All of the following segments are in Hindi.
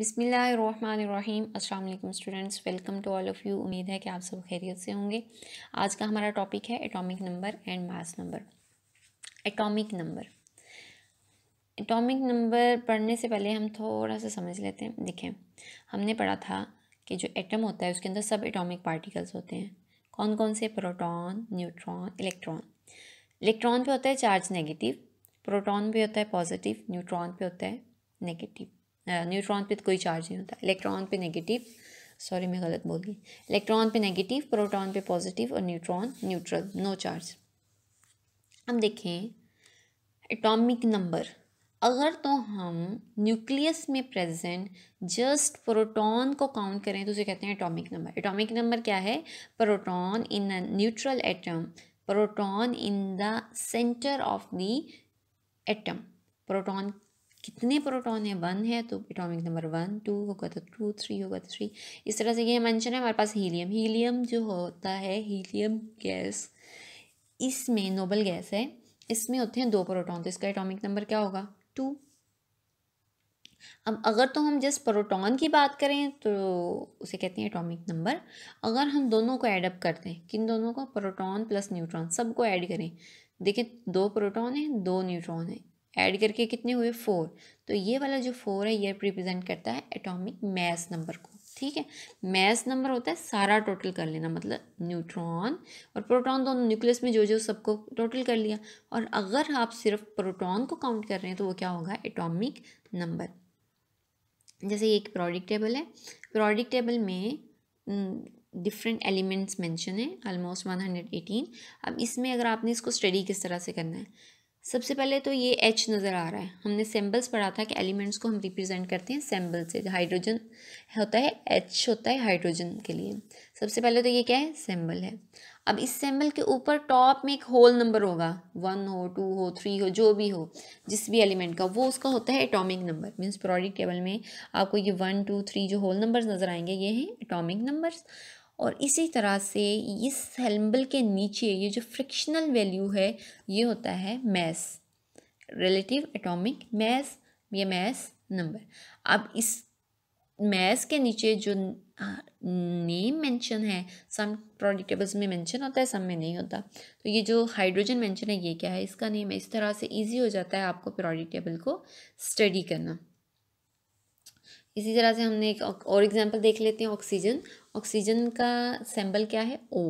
बिस्मिल्लाहिर्रहमानिर्रहीम। अस्सलाम वालेकुम students, welcome to all of you. उम्मीद है कि आप सब खैरियत से होंगे। आज का हमारा टॉपिक है atomic number and mass number. Atomic number पढ़ने से पहले हम थोड़ा सा समझ लेते हैं। देखें, हमने पढ़ा था कि जो एटम होता है उसके अंदर सब एटॉमिक पार्टिकल्स होते हैं। कौन कौन से? Proton, neutron, electron. इलेक्ट्रॉन पे होता है चार्ज नेगेटिव, प्रोटॉन पे होता है पॉजिटिव, न्यूट्रॉन पे होता है नेगेटिव। न्यूट्रॉन पे तो कोई चार्ज नहीं होता। इलेक्ट्रॉन पे नेगेटिव, सॉरी मैं गलत बोल गई। इलेक्ट्रॉन पे नेगेटिव, प्रोटॉन पे पॉजिटिव और न्यूट्रॉन न्यूट्रल, नो चार्ज। अब देखें एटॉमिक नंबर, अगर तो हम न्यूक्लियस में प्रेजेंट जस्ट प्रोटॉन को काउंट करें तो उसे कहते हैं एटॉमिक नंबर। एटॉमिक नंबर क्या है? Proton in a neutral atom, proton in the centre of the atom. Proton कितने प्रोटॉन है? 1 है तो एटॉमिक नंबर 1, 2 होगा तो 2, 3 होगा तो 3। इस तरह से ये मेंशन है। हमारे पास हीलियम जो होता है, हीलियम गैस, इसमें नोबल गैस है, इसमें होते हैं 2 प्रोटॉन, तो इसका एटॉमिक नंबर क्या होगा? 2। अब अगर तो हम जस्ट प्रोटॉन की बात करें तो उसे कहते हैं एटॉमिक नंबर। अगर हम दोनों को ऐड अप करते हैं, किन दोनों को? प्रोटॉन प्लस न्यूट्रॉन, सबको ऐड करें। देखिए 2 प्रोटॉन है, 2 न्यूट्रॉन है, ऐड करके कितने हुए? 4। तो ये वाला जो 4 है ये रिप्रेजेंट करता है एटॉमिक मैस नंबर को। ठीक है, मैस नंबर होता है सारा टोटल कर लेना, मतलब न्यूट्रॉन और प्रोटॉन दोनों न्यूक्लियस में जो सबको टोटल कर लिया। और अगर आप सिर्फ प्रोटॉन को काउंट कर रहे हैं तो वो क्या होगा? Atomic number. जैसे ये एक पीरियोडिक टेबल है, पीरियोडिक टेबल में डिफरेंट एलिमेंट्स मेंशन है, ऑलमोस्ट 118। अब इसमें अगर आपने इसको स्टडी किस तरह से करना है, सबसे पहले तो ये H नज़र आ रहा है। हमने सिंबल्स पढ़ा था कि एलिमेंट्स को हम रिप्रेजेंट करते हैं सिंबल से। हाइड्रोजन होता है, H होता है हाइड्रोजन के लिए। सबसे पहले तो ये क्या है? सिंबल है। अब इस सिंबल के ऊपर टॉप में एक होल नंबर होगा, 1 हो, 2 हो, 3 हो, जो भी हो, जिस भी एलिमेंट का, वो उसका होता है atomic number. Means periodic table में आपको ये 1, 2, 3 जो होल नंबर्स नज़र आएंगे ये हैं एटॉमिक नंबर्स। और इसी तरह से इस सिंबल के नीचे ये जो फ्रिक्शनल वैल्यू है ये होता है मैस, रिलेटिव एटॉमिक मैस, ये मैस नंबर। अब इस मैस के नीचे जो नेम मेंशन है, सम पीरियोडिक टेबल्स में मेंशन होता है, सब में नहीं होता। तो ये जो हाइड्रोजन मेंशन है ये क्या है? इसका नेम है। इस तरह से इजी हो जाता है आपको पीरियोडिक टेबल को स्टडी करना। इसी तरह से हमने एक और एग्जांपल देख लेते हैं। ऑक्सीजन, ऑक्सीजन का सिंबल क्या है? O।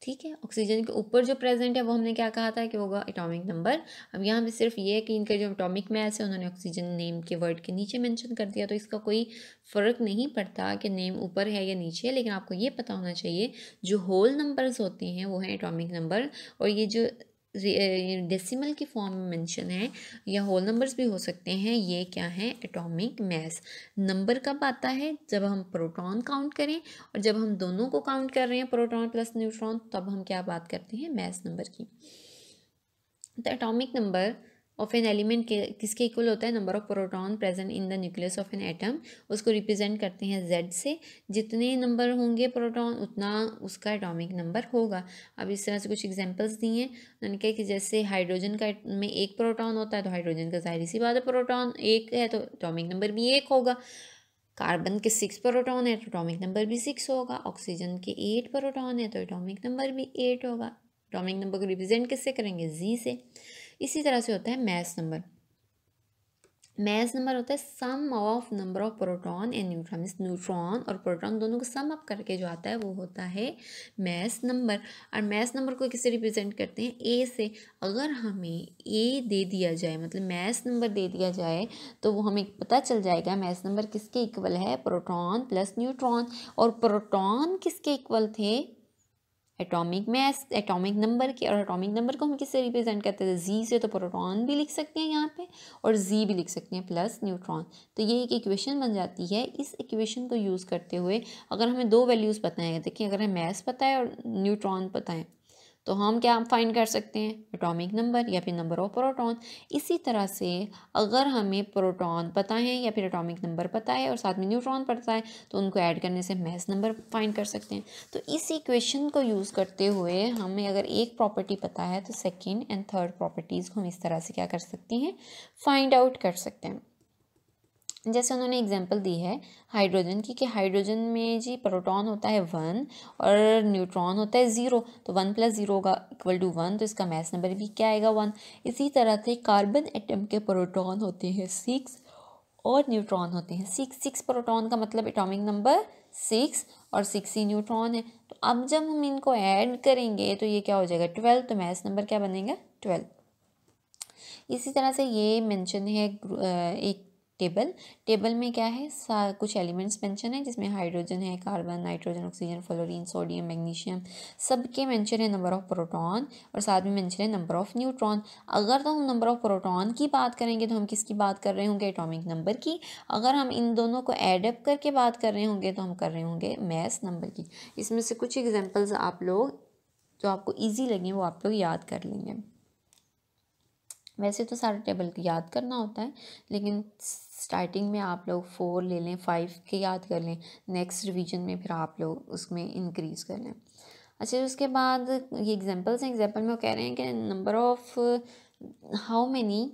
ठीक है, ऑक्सीजन के ऊपर जो प्रेजेंट है वो हमने क्या कहा था कि होगा एटॉमिक नंबर। अब यहाँ पे सिर्फ ये है कि इनका जो एटॉमिक मैस है उन्होंने ऑक्सीजन नेम के वर्ड के नीचे मेंशन कर दिया, तो इसका कोई फ़र्क नहीं पड़ता कि नेम ऊपर है या नीचे है, लेकिन आपको ये पता होना चाहिए जो होल नंबर्स होते हैं वो हैं एटॉमिक नंबर। और ये जो डेसिमल की फॉर्म में मेंशन है या होल नंबर्स भी हो सकते हैं, ये क्या है? Atomic mass. नंबर कब आता है? जब हम प्रोटॉन काउंट करें, और जब हम दोनों को काउंट कर रहे हैं प्रोटॉन प्लस न्यूट्रॉन, तब हम क्या बात करते हैं? मैस नंबर की। तो atomic number of an element के किसके इक्वल होता है? Number of proton present in the nucleus of an atom. उसको रिप्रेजेंट करते हैं Z से। जितने नंबर होंगे प्रोटॉन उतना उसका एटॉमिक नंबर होगा। अब इस तरह से कुछ एग्जांपल्स दिए हैं। उन्होंने कहा कि जैसे हाइड्रोजन का में 1 प्रोटॉन होता है तो हाइड्रोजन का जाहिर सी बात है प्रोटॉन 1 है तो एटॉमिक नंबर भी 1 होगा। कार्बन के 6 प्रोटॉन है तो एटॉमिक नंबर भी 6 होगा। ऑक्सीजन के 8 प्रोटॉन है तो एटॉमिक नंबर भी 8 होगा। एटॉमिक नंबर को रिप्रेजेंट किससे करेंगे? Z से। इसी तरह से होता है मैस नंबर। मैस नंबर होता है sum of number of proton and neutron. Neutron और प्रोटॉन दोनों को सम अप करके जो आता है वो होता है मैस नंबर। और मैस नंबर को किससे रिप्रेजेंट करते हैं? A से। अगर हमें A दे दिया जाए, मतलब मैस नंबर दे दिया जाए, तो वो हमें पता चल जाएगा मैस नंबर किसके इक्वल है? Proton plus neutron. और प्रोटॉन किसके इक्वल थे? एटॉमिक मैस, एटॉमिक नंबर के। और एटॉमिक नंबर को हम किससे रिप्रेजेंट करते थे? Z से। तो प्रोटॉन भी लिख सकते हैं यहाँ पे और Z भी लिख सकते हैं प्लस न्यूट्रॉन। तो ये एक इक्वेशन बन जाती है। इस इक्वेशन को यूज़ करते हुए अगर हमें 2 वैल्यूज़ पता है, देखिए अगर हमें मैस पता है और न्यूट्रॉन पता है, तो हम क्या फाइंड कर सकते हैं? एटॉमिक नंबर या फिर नंबर ऑफ प्रोटॉन। इसी तरह से अगर हमें प्रोटॉन पता है या फिर एटॉमिक नंबर पता है और साथ में न्यूट्रॉन पता है, तो उनको ऐड करने से मैस नंबर फाइंड कर सकते हैं। तो इस इक्वेशन को यूज़ करते हुए हमें अगर एक प्रॉपर्टी पता है तो सेकेंड एंड थर्ड प्रॉपर्टीज़ को हम इस तरह से क्या कर सकते हैं? फाइंड आउट कर सकते हैं। जैसे उन्होंने एग्जांपल दी है हाइड्रोजन की, कि हाइड्रोजन में जी प्रोटॉन होता है 1 और न्यूट्रॉन होता है 0, तो 1 + 0 का इक्वल टू 1, तो इसका मास नंबर भी क्या आएगा 1। इसी तरह से कार्बन एटम के प्रोटॉन होते हैं 6 और न्यूट्रॉन होते हैं 6 प्रोटॉन का मतलब एटॉमिक नंबर 6 और 6 ही न्यूट्रॉन है। तो अब जब हम इनको ऐड करेंगे तो ये क्या हो जाएगा 12, तो मास नंबर क्या बनेगा 12। इसी तरह से ये मेंशन है एक टेबल में क्या है कुछ एलिमेंट्स मेंशन है, जिसमें हाइड्रोजन है, carbon, nitrogen, oxygen, fluorine, sodium, magnesium, सबके मेंशन है नंबर ऑफ प्रोटॉन और साथ में मेंशन है नंबर ऑफ न्यूट्रॉन। अगर तो हम नंबर ऑफ प्रोटॉन की बात करेंगे तो हम किसकी बात कर रहे होंगे एटॉमिक नंबर की। अगर हम इन दोनों को एडअप करके बात कर रहे होंगे तो हम कर रहे होंगे मास नंबर की। इसमें से कुछ एग्जाम्पल्स आप लोग जो आपको ईजी लगे वो आप लोग याद कर लेंगे। वैसे तो सारा टेबल याद करना होता है, लेकिन स्टार्टिंग में आप लोग 4 ले लें, 5 के याद कर लें, नेक्स्ट रिवीजन में फिर आप लोग उसमें इंक्रीज़ कर लें। अच्छा, उसके बाद ये एग्जांपल्स हैं। एग्जांपल में वो कह रहे हैं कि number of how many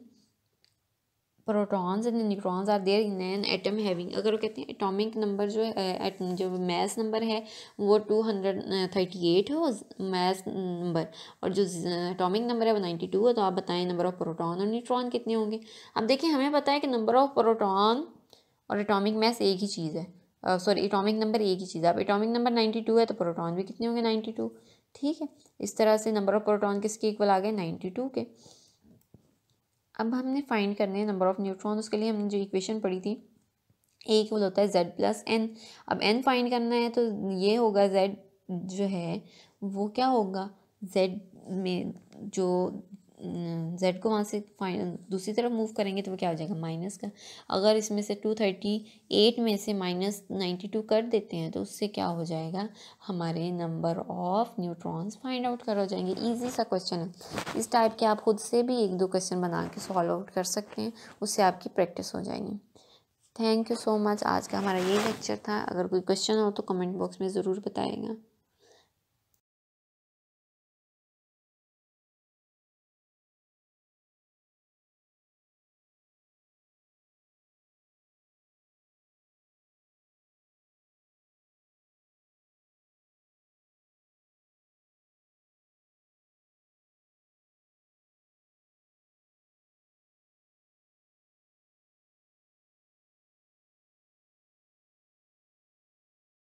protons and neutrons are there in an atom having. अगर वो कहते हैं एटॉमिक नंबर जो है जो मास नंबर है वो 238 हो मास नंबर, और जो एटॉमिक नंबर है वो 92 है, तो आप बताएं नंबर ऑफ प्रोटॉन और न्यूट्रॉन कितने होंगे। अब देखिए हमें पता है कि नंबर ऑफ प्रोटॉन और एटॉमिक मास एक ही चीज़ है, सॉरी एटॉमिक नंबर एक ही चीज़ है। अब एटॉमिक नंबर 92 है तो प्रोटॉन भी कितने होंगे 92। ठीक है, इस तरह से नंबर ऑफ प्रोटॉन किसके इक्वल आ गए 92 के। अब हमने फाइंड करने हैं नंबर ऑफ न्यूट्रॉन। उसके लिए हमने जो इक्वेशन पढ़ी थी ए इक्वल होता है z+n। अब n फाइंड करना है तो ये होगा z जो है वो क्या होगा z में जो z को वहाँ से दूसरी तरफ मूव करेंगे तो वो क्या हो जाएगा माइनस का। अगर इसमें से 238 में से -92 कर देते हैं तो उससे क्या हो जाएगा हमारे number of neutrons find out कर हो जाएंगे। इजी सा क्वेश्चन है, इस टाइप के आप खुद से भी 1-2 क्वेश्चन बना के सॉल्व आउट कर सकते हैं, उससे आपकी प्रैक्टिस हो जाएगी। Thank you so much. आज का हमारा ये लेक्चर था। अगर कोई क्वेश्चन हो तो कमेंट बॉक्स में ज़रूर बताइएगा।